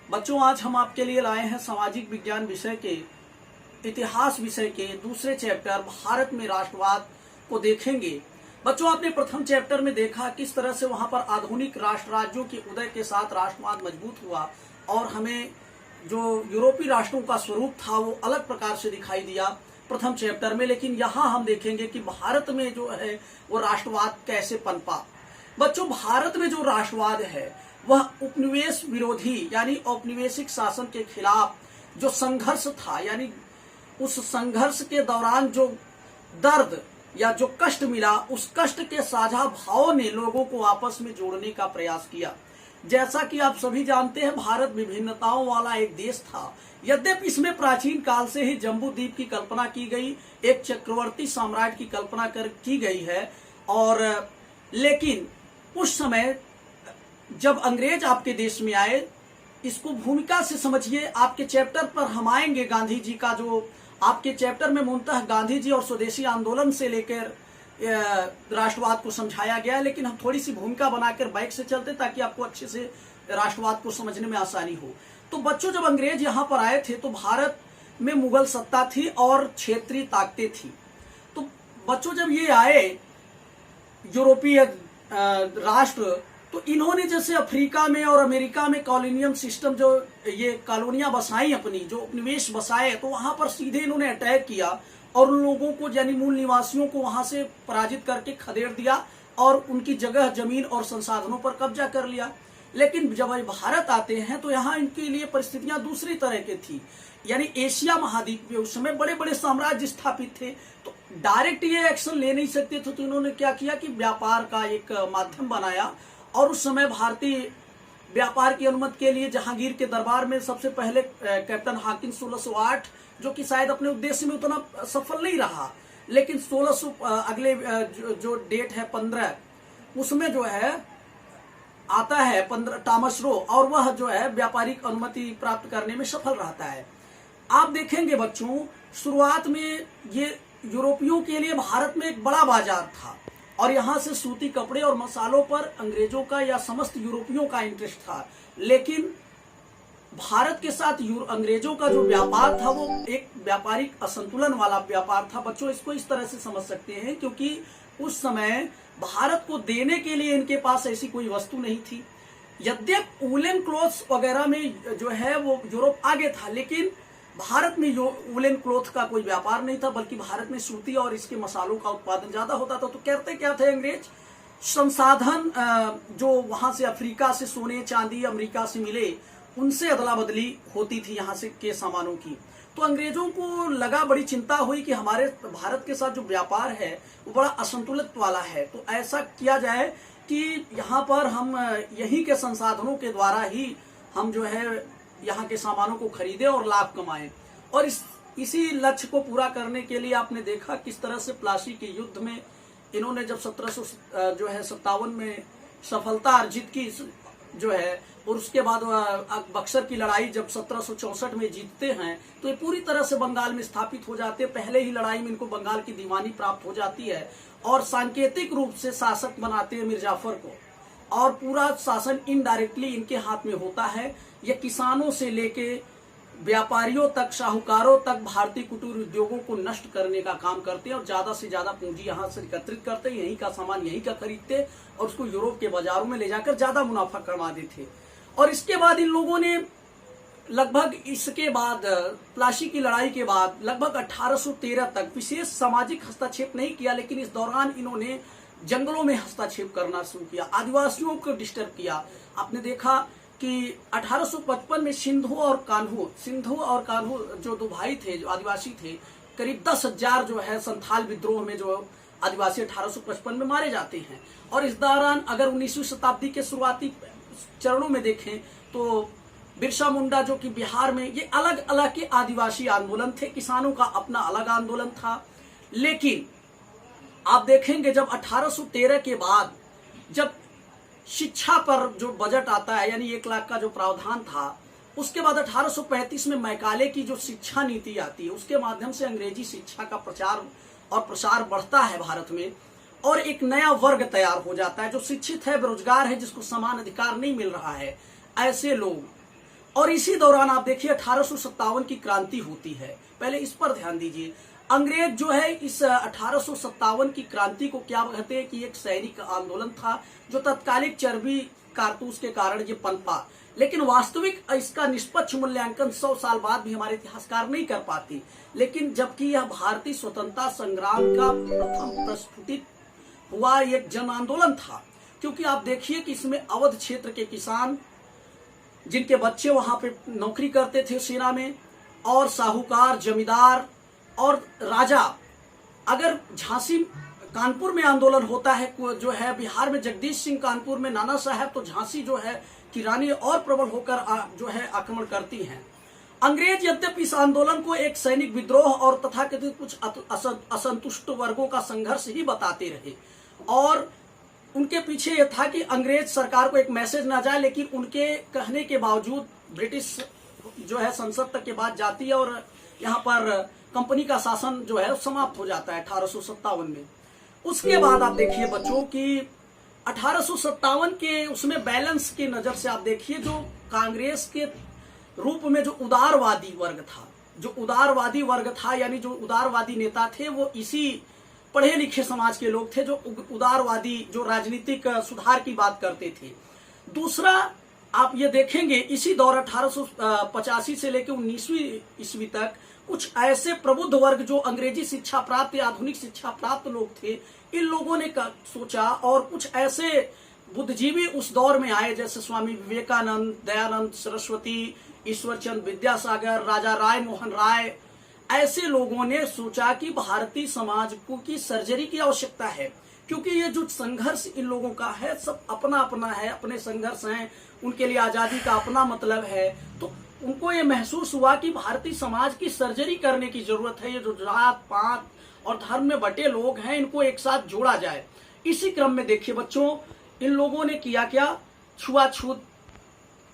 बच्चों, आज हम आपके लिए लाए हैं सामाजिक विज्ञान विषय के इतिहास विषय के दूसरे चैप्टर भारत में राष्ट्रवाद को देखेंगे। बच्चों, आपने प्रथम चैप्टर में देखा किस तरह से वहां पर आधुनिक राष्ट्र राज्यों के उदय के साथ राष्ट्रवाद मजबूत हुआ और हमें जो यूरोपीय राष्ट्रों का स्वरूप था वो अलग प्रकार से दिखाई दिया प्रथम चैप्टर में। लेकिन यहाँ हम देखेंगे कि भारत में जो है वो राष्ट्रवाद कैसे पनपा। बच्चों, भारत में जो राष्ट्रवाद है वह उपनिवेश विरोधी यानी औपनिवेशिक शासन के खिलाफ जो संघर्ष था, यानी उस संघर्ष के दौरान जो दर्द या जो कष्ट मिला, उस कष्ट के साझा भावों ने लोगों को आपस में जोड़ने का प्रयास किया। जैसा कि आप सभी जानते हैं, भारत विभिन्नताओं वाला एक देश था। यद्यपि इसमें प्राचीन काल से ही जम्बू द्वीप की कल्पना की गई, एक चक्रवर्ती साम्राज्य की कल्पना की गई है। और लेकिन उस समय जब अंग्रेज आपके देश में आए, इसको भूमिका से समझिए। आपके चैप्टर पर हम आएंगे, गांधी जी का जो आपके चैप्टर में मूलतः गांधी जी और स्वदेशी आंदोलन से लेकर राष्ट्रवाद को समझाया गया, लेकिन हम थोड़ी सी भूमिका बनाकर बैक से चलते ताकि आपको अच्छे से राष्ट्रवाद को समझने में आसानी हो। तो बच्चों, जब अंग्रेज यहाँ पर आए थे तो भारत में मुगल सत्ता थी और क्षेत्रीय ताकतें थी। तो बच्चों, जब ये आए यूरोपीय राष्ट्र, तो इन्होंने जैसे अफ्रीका में और अमेरिका में कॉलोनियल सिस्टम जो ये कॉलोनियां बसाई, अपनी जो उपनिवेश बसाए, तो वहां पर सीधे इन्होंने अटैक किया और उन लोगों को यानी मूल निवासियों को वहां से पराजित करके खदेड़ दिया और उनकी जगह, जमीन और संसाधनों पर कब्जा कर लिया। लेकिन जब भारत आते हैं तो यहाँ इनके लिए परिस्थितियां दूसरी तरह की थी। यानी एशिया महाद्वीप में उस समय बड़े बड़े साम्राज्य स्थापित थे, तो डायरेक्ट ये एक्शन ले नहीं सकते थे। तो इन्होंने क्या किया कि व्यापार का एक माध्यम बनाया और उस समय भारतीय व्यापार की अनुमति के लिए जहांगीर के दरबार में सबसे पहले कैप्टन हाकिन 1608, जो कि शायद अपने उद्देश्य में उतना सफल नहीं रहा, लेकिन 1600 अगले जो डेट है 15, उसमें जो है आता है 15 टॉमस रो, और वह जो है व्यापारिक अनुमति प्राप्त करने में सफल रहता है। आप देखेंगे बच्चों, शुरुआत में ये यूरोपियों के लिए भारत में एक बड़ा बाजार था और यहाँ से सूती कपड़े और मसालों पर अंग्रेजों का या समस्त यूरोपियों का इंटरेस्ट था। लेकिन भारत के साथ अंग्रेजों का जो व्यापार था वो एक व्यापारिक असंतुलन वाला व्यापार था। बच्चों, इसको इस तरह से समझ सकते हैं क्योंकि उस समय भारत को देने के लिए इनके पास ऐसी कोई वस्तु नहीं थी। यद्यपि वुलन क्लॉथ्स वगैरह में जो है वो यूरोप आगे था, लेकिन भारत में जो वुलन क्लॉथ का कोई व्यापार नहीं था, बल्कि भारत में सूती और इसके मसालों का उत्पादन ज्यादा होता था। तो कहते क्या थे अंग्रेज, संसाधन जो वहां से अफ्रीका से सोने चांदी अमेरिका से मिले, उनसे अदला बदली होती थी यहाँ से के सामानों की। तो अंग्रेजों को लगा, बड़ी चिंता हुई कि हमारे भारत के साथ जो व्यापार है वो बड़ा असंतुलित वाला है। तो ऐसा किया जाए कि यहाँ पर हम यहीं के संसाधनों के द्वारा ही हम जो है यहाँ के सामानों को खरीदे और लाभ कमाएं। और इसी लक्ष्य को पूरा करने के लिए आपने देखा किस तरह से प्लासी के युद्ध में इन्होंने जब 1757 में सफलता अर्जित की जो है, और उसके बाद बक्सर की लड़ाई जब 1764 में जीतते हैं तो ये पूरी तरह से बंगाल में स्थापित हो जाते हैं। पहले ही लड़ाई में इनको बंगाल की दीवानी प्राप्त हो जाती है और सांकेतिक रूप से शासक बनाते हैं मिर्जा जाफर को, और पूरा शासन इनडायरेक्टली इनके हाथ में होता है। ये किसानों से लेके व्यापारियों तक, साहूकारों तक भारतीय कुटीर उद्योगों को नष्ट करने का काम करते हैं और ज्यादा से ज्यादा पूंजी यहाँ से एकत्रित करते हैं, यहीं का सामान यहीं का खरीदते और उसको यूरोप के बाजारों में ले जाकर ज्यादा मुनाफा कमा देते। और इसके बाद इन लोगों ने लगभग, इसके बाद प्लासी की लड़ाई के बाद लगभग 1813 तक विशेष सामाजिक हस्तक्षेप नहीं किया, लेकिन इस दौरान इन्होंने जंगलों में हस्तक्षेप करना शुरू किया, आदिवासियों को डिस्टर्ब किया। आपने देखा कि 1855 में सिंधु और कान्हू जो दो भाई थे, जो आदिवासी थे, करीब 10,000 जो है संथाल विद्रोह में जो आदिवासी 1855 में मारे जाते हैं। और इस दौरान अगर 19वीं शताब्दी के शुरुआती चरणों में देखें तो बिरसा मुंडा जो कि बिहार में, ये अलग अलग के आदिवासी आंदोलन थे, किसानों का अपना अलग आंदोलन था। लेकिन आप देखेंगे जब 1813 के बाद जब शिक्षा पर जो बजट आता है, यानी 1 लाख का जो प्रावधान था, उसके बाद 1835 में मैकाले की जो शिक्षा नीति आती है, उसके माध्यम से अंग्रेजी शिक्षा का प्रचार और प्रसार बढ़ता है भारत में, और एक नया वर्ग तैयार हो जाता है जो शिक्षित है, बेरोजगार है, जिसको समान अधिकार नहीं मिल रहा है। ऐसे लोग और इसी दौरान आप देखिए 1857 की क्रांति होती है। पहले इस पर ध्यान दीजिए। अंग्रेज जो है इस 1857 की क्रांति को क्या कहते हैं कि एक सैनिक आंदोलन था जो तत्कालिक चर्बी कारतूस के कारण ये पनपा, लेकिन वास्तविक इसका निष्पक्ष मूल्यांकन 100 साल बाद भी हमारे इतिहासकार नहीं कर पाते। लेकिन जबकि यह भारतीय स्वतंत्रता संग्राम का प्रथम प्रस्फुटित हुआ एक जन आंदोलन था, क्योंकि आप देखिए कि इसमें अवध क्षेत्र के किसान जिनके बच्चे वहां पे नौकरी करते थे सेना में, और साहूकार, जमींदार और राजा, अगर झांसी कानपुर में आंदोलन होता है जो है बिहार में जगदीश सिंह, कानपुर में नाना साहब, तो झांसी जो है की रानी और प्रबल होकर जो है आक्रमण करती हैं। अंग्रेज यद्यपि इस आंदोलन को एक सैनिक विद्रोह और तथाकथित कुछ असंतुष्ट वर्गों का संघर्ष ही बताते रहे, और उनके पीछे यह था कि अंग्रेज सरकार को एक मैसेज ना जाए, लेकिन उनके कहने के बावजूद ब्रिटिश जो है संसद तक के बाद जाती है और यहाँ पर कंपनी का शासन जो है समाप्त हो जाता है 1857 में। उसके बाद आप देखिए बच्चों की 1857 के उसमें बैलेंस की नजर से आप देखिए जो कांग्रेस के रूप में जो उदारवादी वर्ग था, यानी जो उदारवादी नेता थे वो इसी पढ़े लिखे समाज के लोग थे जो उदारवादी जो राजनीतिक सुधार की बात करते थे। दूसरा आप ये देखेंगे इसी दौर 1885 से लेकर 19वीं ईस्वी तक कुछ ऐसे प्रबुद्ध वर्ग जो अंग्रेजी शिक्षा प्राप्त या आधुनिक शिक्षा प्राप्त लोग थे, इन लोगों ने सोचा, और कुछ ऐसे बुद्धिजीवी उस दौर में आए जैसे स्वामी विवेकानंद, दयानंद सरस्वती, ईश्वरचंद विद्यासागर, राजा राय मोहन राय, ऐसे लोगों ने सोचा कि भारतीय समाज को की सर्जरी की आवश्यकता है, क्योंकि ये जो संघर्ष इन लोगों का है सब अपना अपना है, अपने संघर्ष हैं, उनके लिए आजादी का अपना मतलब है। तो उनको ये महसूस हुआ कि भारतीय समाज की सर्जरी करने की जरूरत है। ये जो जात पात और धर्म में बटे लोग हैं इनको एक साथ जोड़ा जाए। इसी क्रम में देखिए बच्चों, इन लोगों ने किया क्या, छुआछूत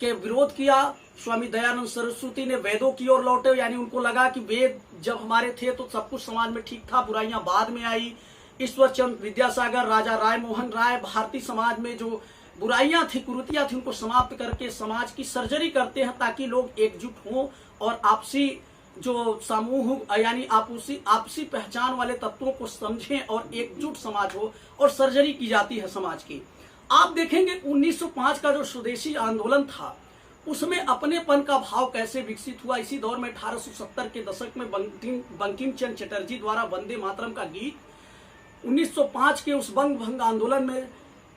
के विरोध किया। स्वामी दयानंद सरस्वती ने वेदों की ओर लौटे, यानी उनको लगा कि वेद जब हमारे थे तो सब कुछ समाज में ठीक था, बुराइयां बाद में आई। ईश्वरचंद विद्यासागर, राजा राय मोहन राय भारतीय समाज में जो बुराइयां थी, कुरीतियां थी, उनको समाप्त करके समाज की सर्जरी करते हैं ताकि लोग एकजुट हों और आपसी जो समूह यानी आपसी पहचान वाले तत्वों को समझें और एकजुट समाज हो, और सर्जरी की जाती है समाज की। आप देखेंगे 1905 का जो स्वदेशी आंदोलन था उसमें अपनेपन का भाव कैसे विकसित हुआ। इसी दौर में 1870 के दशक में बंकिम चंद्र चटर्जी द्वारा वंदे मातरम का गीत 1905 के उस बंग भंग आंदोलन में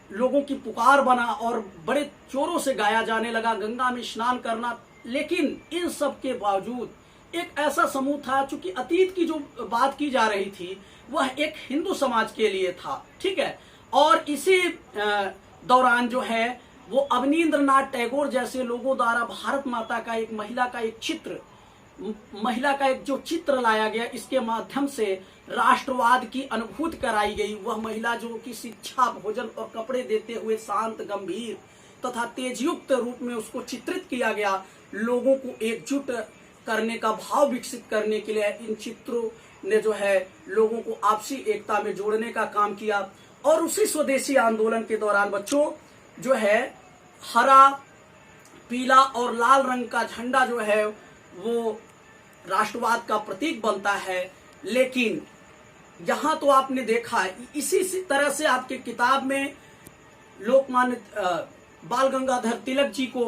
लोगों की पुकार बना और बड़े जोरों से गाया जाने लगा, गंगा में स्नान करना। लेकिन इन सब के बावजूद एक ऐसा समूह था, चूंकि अतीत की जो बात की जा रही थी वह एक हिंदू समाज के लिए था, ठीक है। और इसी दौरान जो है वो अवनींद्रनाथ टैगोर जैसे लोगों द्वारा भारत माता का एक महिला का एक जो चित्र लाया गया, इसके माध्यम से राष्ट्रवाद की अनुभूति कराई गई। वह महिला जो कि शिक्षा, भोजन और कपड़े देते हुए शांत, गंभीर तथा तेजयुक्त रूप में उसको चित्रित किया गया। लोगों को एकजुट करने का भाव विकसित करने के लिए इन चित्रों ने जो है लोगों को आपसी एकता में जोड़ने का काम किया। और उसी स्वदेशी आंदोलन के दौरान बच्चों जो है हरा, पीला और लाल रंग का झंडा जो है वो राष्ट्रवाद का प्रतीक बनता है। लेकिन यहाँ तो आपने देखा इसी तरह से आपके किताब में लोकमान्य बाल गंगाधर तिलक जी को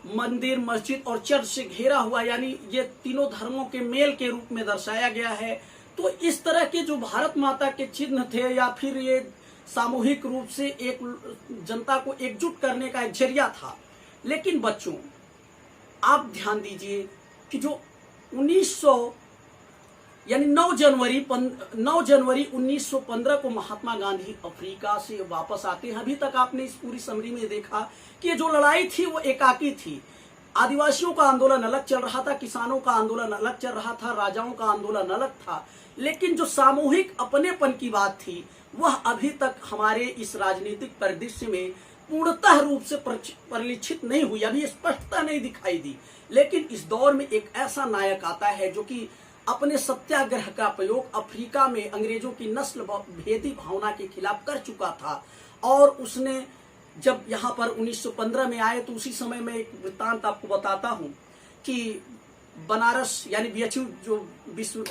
मंदिर, मस्जिद और चर्च से घेरा हुआ, यानी ये तीनों धर्मों के मेल के रूप में दर्शाया गया है। तो इस तरह के जो भारत माता के चिन्ह थे या फिर ये सामूहिक रूप से एक जनता को एकजुट करने का एक जरिया था। लेकिन बच्चों आप ध्यान दीजिए कि जो 9 जनवरी 1915 को महात्मा गांधी अफ्रीका से वापस आते हैं। अभी तक आपने इस पूरी समरी में देखा कि जो लड़ाई थी वो एकाकी थी। आदिवासियों का आंदोलन अलग चल रहा था, किसानों का आंदोलन अलग चल रहा था, राजाओं का आंदोलन अलग था। लेकिन जो सामूहिक अपनेपन की बात थी वह अभी तक हमारे इस राजनीतिक परिदृश्य में पूर्णतः रूप से परिलक्षित नहीं हुई, अभी स्पष्टता नहीं दिखाई दी। लेकिन इस दौर में एक ऐसा नायक आता है जो कि अपने सत्याग्रह का प्रयोग अफ्रीका में अंग्रेजों की नस्ल भेदी भावना के खिलाफ कर चुका था, और उसने जब यहाँ पर 1915 में आए, तो उसी समय में एक वृत्तांत आपको बताता हूँ कि बनारस यानी बीएचयू जो विश्व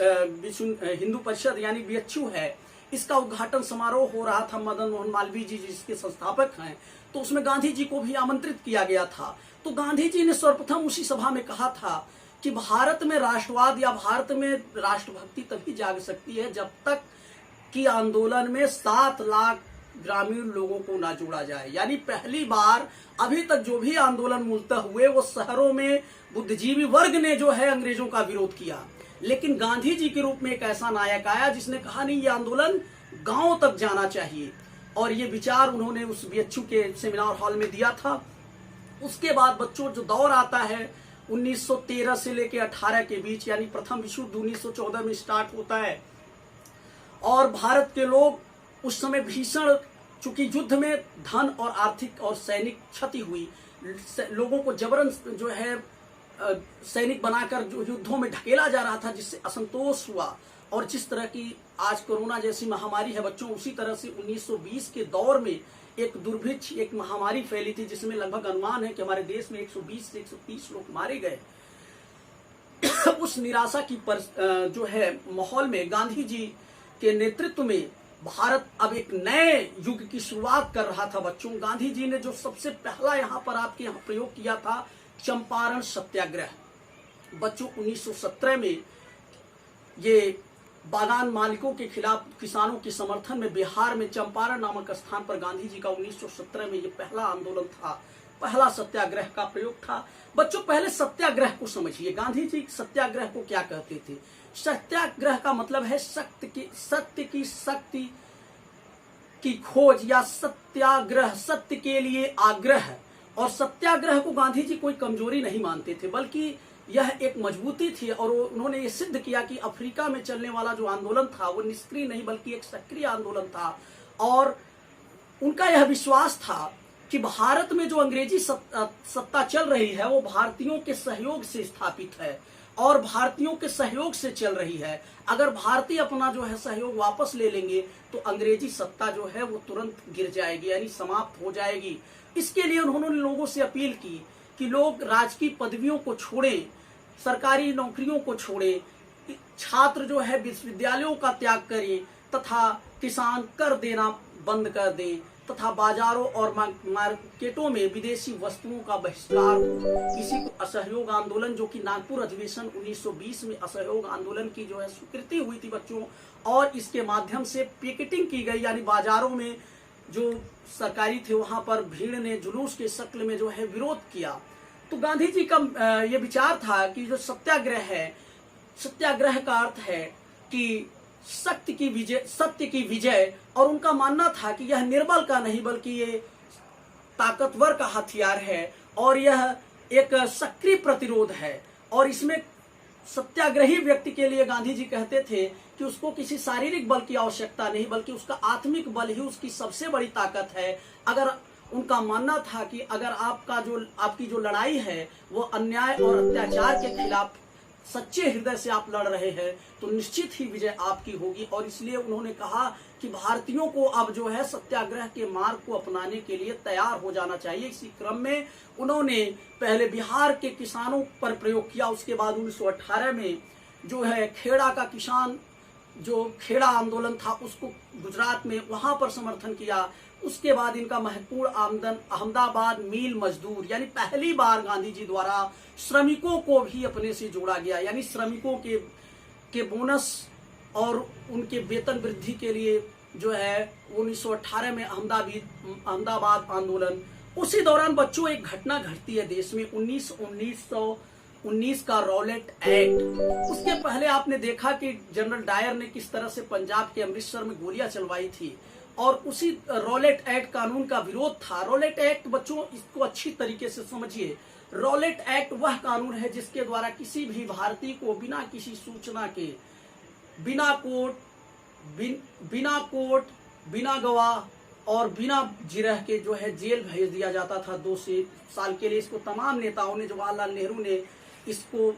हिंदू परिषद यानी बीएचयू है, इसका उद्घाटन समारोह हो रहा था। मदन मोहन मालवीय जी जिसके संस्थापक हैं, तो उसमें गांधी जी को भी आमंत्रित किया गया था। तो गांधी जी ने सर्वप्रथम उसी सभा में कहा था कि भारत में राष्ट्रवाद या भारत में राष्ट्रभक्ति तभी जाग सकती है जब तक कि आंदोलन में 7 लाख ग्रामीण लोगों को ना जोड़ा जाए। यानी पहली बार अभी तक जो भी आंदोलन मूलतः हुए वो शहरों में बुद्धिजीवी वर्ग ने जो है अंग्रेजों का विरोध किया, लेकिन गांधी जी के रूप में एक ऐसा नायक आया जिसने कहा नहीं, ये आंदोलन गांव तक जाना चाहिए। और ये विचार उन्होंने उस बीएचयू के सेमिनार हॉल में दिया था। उसके बाद बच्चों जो दौर आता है 1913 से लेकर 18 के बीच, यानी प्रथम विश्व युद्ध 1914 में स्टार्ट होता है, और भारत के लोग उस समय भीषण, चूंकि युद्ध में धन और आर्थिक और सैनिक क्षति हुई, लोगों को जबरन जो है सैनिक बनाकर जो युद्धों में ढकेला जा रहा था, जिससे असंतोष हुआ। और जिस तरह की आज कोरोना जैसी महामारी है बच्चों, उसी तरह से 1920 के दौर में एक दुर्भिक्ष, एक महामारी फैली थी, जिसमें लगभग अनुमान है कि हमारे देश में 120 से 130 लोग मारे गए। उस निराशा की जो है माहौल में गांधी जी के नेतृत्व में भारत अब एक नए युग की शुरुआत कर रहा था। बच्चों, गांधी जी ने जो सबसे पहला यहाँ पर आपके यहाँ प्रयोग किया था चंपारण सत्याग्रह। बच्चों 1917 में ये बागान मालिकों के खिलाफ किसानों के समर्थन में बिहार में चंपारण नामक स्थान पर गांधी जी का 1917 में ये पहला आंदोलन था, पहला सत्याग्रह का प्रयोग था। बच्चों पहले सत्याग्रह को समझिए, गांधी जी सत्याग्रह को क्या कहते थे। सत्याग्रह का मतलब है सत्य की शक्ति की खोज या सत्याग्रह, सत्य के लिए आग्रह। और सत्याग्रह को गांधी जी कोई कमजोरी नहीं मानते थे, बल्कि यह एक मजबूती थी। और उन्होंने ये सिद्ध किया कि अफ्रीका में चलने वाला जो आंदोलन था वो निष्क्रिय नहीं बल्कि एक सक्रिय आंदोलन था। और उनका यह विश्वास था कि भारत में जो अंग्रेजी सत्ता चल रही है वो भारतीयों के सहयोग से स्थापित है और भारतीयों के सहयोग से चल रही है। अगर भारतीय अपना जो है सहयोग वापस ले लेंगे तो अंग्रेजी सत्ता जो है वो तुरंत गिर जाएगी, यानी समाप्त हो जाएगी। इसके लिए उन्होंने लोगों से अपील की कि लोग राजकीय पदवियों को छोड़ें, सरकारी नौकरियों को छोड़ें, छात्र जो है विश्वविद्यालयों का त्याग करें तथा किसान कर देना बंद कर दें तथा बाजारों और मार्केटों में विदेशी वस्तुओं का बहिष्कार हो। इसी को असहयोग आंदोलन, जो कि नागपुर अधिवेशन 1920 में असहयोग आंदोलन की जो है स्वीकृति हुई थी बच्चों, और इसके माध्यम से पिकेटिंग की गई, यानी बाजारों में जो सरकारी थे वहां पर भीड़ ने जुलूस के शक्ल में जो है विरोध किया। तो गांधी जी का ये विचार था कि जो सत्याग्रह है, सत्याग्रह का अर्थ है कि सत्य की विजय। और उनका मानना था कि यह निर्बल का नहीं बल्कि ये ताकतवर का हथियार है और यह एक सक्रिय प्रतिरोध है। और इसमें सत्याग्रही व्यक्ति के लिए गांधी जी कहते थे कि उसको किसी शारीरिक बल की आवश्यकता नहीं बल्कि उसका आत्मिक बल ही उसकी सबसे बड़ी ताकत है। अगर उनका मानना था कि अगर आपकी जो लड़ाई है वो अन्याय और अत्याचार के खिलाफ सच्चे हृदय से आप लड़ रहे हैं तो निश्चित ही विजय आपकी होगी। और इसलिए उन्होंने कहा कि भारतीयों को अब जो है सत्याग्रह के मार्ग को अपनाने के लिए तैयार हो जाना चाहिए। इसी क्रम में उन्होंने पहले बिहार के किसानों पर प्रयोग किया, उसके बाद 1918 में जो है खेड़ा का किसान, जो खेड़ा आंदोलन था उसको गुजरात में वहां पर समर्थन किया। उसके बाद इनका महत्वपूर्ण आमदन अहमदाबाद मील मजदूर, यानी पहली बार गांधी जी द्वारा श्रमिकों को भी अपने से जोड़ा गया, यानी श्रमिकों के बोनस और उनके वेतन वृद्धि के लिए जो है 1918 में अहमदाबाद आंदोलन। उसी दौरान बच्चों एक घटना घटती है देश में, 1919 का रॉलेट एक्ट। उसके पहले आपने देखा कि जनरल डायर ने किस तरह से पंजाब के अमृतसर में गोलियां चलवाई थी और उसी रॉलेट एक्ट कानून का विरोध था। रॉलेट एक्ट बच्चों इसको अच्छी तरीके से समझिए। रॉलेट एक्ट वह कानून है जिसके द्वारा किसी भी भारतीय को बिना किसी सूचना के, बिना कोर्ट, बिना गवाह और बिना जिरह के जो है जेल भेज दिया जाता था 2 साल के लिए। इसको तमाम नेताओं ने, जवाहरलाल नेहरू ने इसको,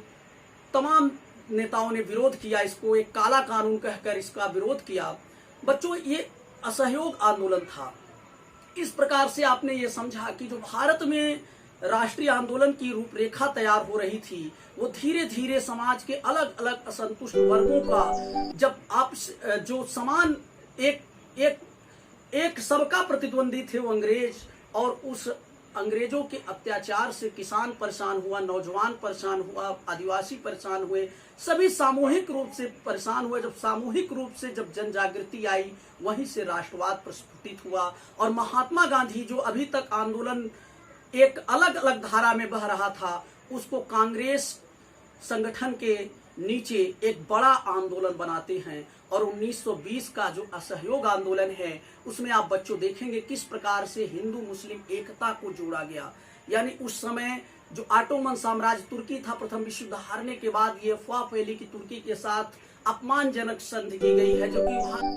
तमाम नेताओं ने विरोध किया, इसको एक काला कानून कहकर इसका विरोध किया। बच्चों ये असहयोग आंदोलन था। इस प्रकार से आपने ये समझा कि जो भारत में राष्ट्रीय आंदोलन की रूपरेखा तैयार हो रही थी, वो धीरे धीरे समाज के अलग अलग असंतुष्ट वर्गों का, जब आप जो समान एक एक एक सबका प्रतिद्वंदी थे वो अंग्रेज, और उस अंग्रेजों के अत्याचार से किसान परेशान हुआ, नौजवान परेशान हुआ, आदिवासी परेशान हुए, सभी सामूहिक रूप से परेशान हुए। जब सामूहिक रूप से जब जन जागृति आई, वहीं से राष्ट्रवाद प्रस्फुटित हुआ। और महात्मा गांधी जो अभी तक आंदोलन एक अलग अलग धारा में बह रहा था, उसको कांग्रेस संगठन के नीचे एक बड़ा आंदोलन बनाते हैं। और 1920 का जो असहयोग आंदोलन है, उसमें आप बच्चों देखेंगे किस प्रकार से हिंदू मुस्लिम एकता को जोड़ा गया। यानी उस समय जो ऑटोमन साम्राज्य तुर्की था, प्रथम विश्व युद्ध हारने के बाद ये अफवाह फैली कि तुर्की के साथ अपमानजनक संधि की गई है, जो कि वहां